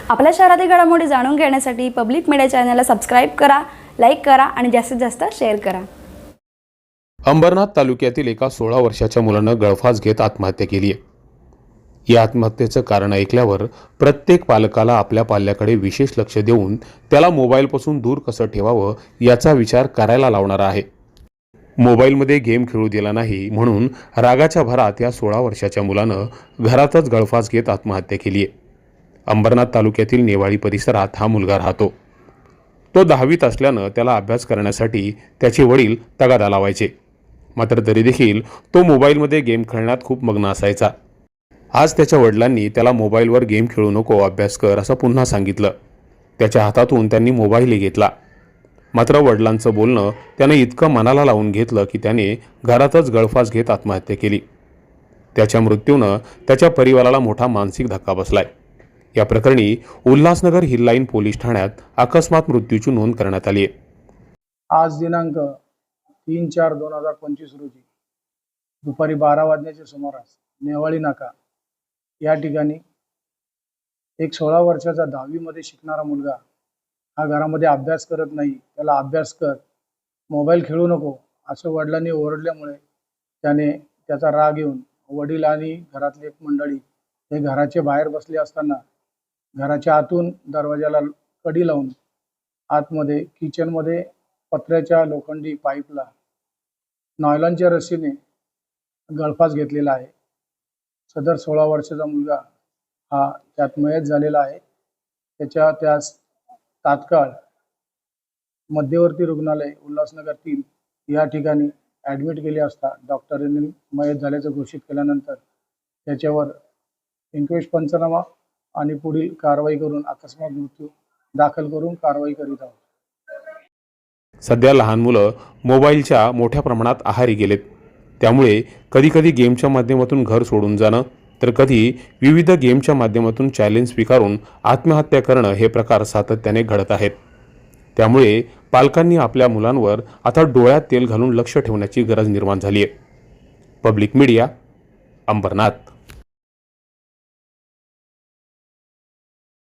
आपल्या शहरातील घडामोडी जाणून घेण्यासाठी पब्लिक मीडिया चॅनलला सबस्क्राईब करा, लाईक करा आणि जास्तीत जास्त शेअर करा. अंबरनाथ तालुक्यातील एका 16 वर्षाच्या मुलानं गळफास घेत आत्महत्या केली आहे. या आत्महत्येचं कारण ऐकल्यावर प्रत्येक पालकाला आपल्या पाल्याकडे विशेष लक्ष देऊन त्याला मोबाईलपासून दूर कसं ठेवावं याचा विचार करायला लावणारा आहे. मोबाईलमध्ये गेम खेळू दिला नाही म्हणून रागाच्या भरात या 16 वर्षाच्या मुलानं घरातच गळफास घेत आत्महत्या केली आहे. अंबरनाथ तालुक्यातील नेवाळी परिसरात हा मुलगा राहतो. तो 10वीत असल्यानं त्याला अभ्यास करण्यासाठी त्याचे वडील तगादा लावायचे. मात्र तरी देखील तो मोबाईलमध्ये गेम खेळण्यात खूप मग्न असायचा. आज त्याच्या वडिलांनी त्याला मोबाईलवर गेम खेळू नको, अभ्यास कर असं पुन्हा सांगितलं. त्याच्या हातातून त्यांनी मोबाईलही घेतला. मात्र वडिलांचं बोलणं त्याने इतकं मनाला लावून घेतलं की त्याने घरातच गळफास घेत आत्महत्या केली. त्याच्या मृत्यूनं त्याच्या परिवाराला मोठा मानसिक धक्का बसलाय. या प्रकरणी उल्हासनगर हिल लाईन पोलीस ठाण्यात अकस्मात मृत्यूची नोंद करण्यात आली आहे. आज दिनांक 3/4/2025 रोजी दुपारी 12 वाजण्याच्या सुमारास नेवाळी नाका या ठिकाणी एक 16 वर्षाचा 10वी मध्ये शिकणारा मुलगा हा घरामध्ये अभ्यास करत नाही, त्याला अभ्यास कर, मोबाईल खेळू नको असं वडिलांनी ओरडल्यामुळे त्याने त्याचा राग येऊन वडील आणि घरातली एक मंडळी हे घराच्या बाहेर बसले असताना घराच्या आतून दरवाजाला कडी लावून आतमध्ये किचनमध्ये पत्र्याच्या लोखंडी पाईपला नॉयलॉनच्या रस्सीने गळफास घेतलेला आहे. सदर 16 वर्षाचा मुलगा हा त्यात मयत झालेला आहे. त्यास तात्काळ मध्यवर्ती रुग्णालय उल्हासनगर 3 या ठिकाणी ॲडमिट केले असता डॉक्टरांनी मयत झाल्याचं घोषित केल्यानंतर त्याच्यावर इंक्वेस्ट पंचनामा आणि पुढील कारवाई करून अकस्मात मृत्यू दाखल करून कारवाई करीत आहोत. सध्या लहान मुलं मोबाईलच्या मोठ्या प्रमाणात आहारी गेलेत. त्यामुळे कधीकधी गेमच्या माध्यमातून घर सोडून जाणं तर कधी विविध गेमच्या माध्यमातून चॅलेंज स्वीकारून आत्महत्या करणं हे प्रकार सातत्याने घडत आहेत. त्यामुळे पालकांनी आपल्या मुलांवर आता डोळ्यात तेल घालून लक्ष ठेवण्याची गरज निर्माण झाली आहे. Public media, Ambernath.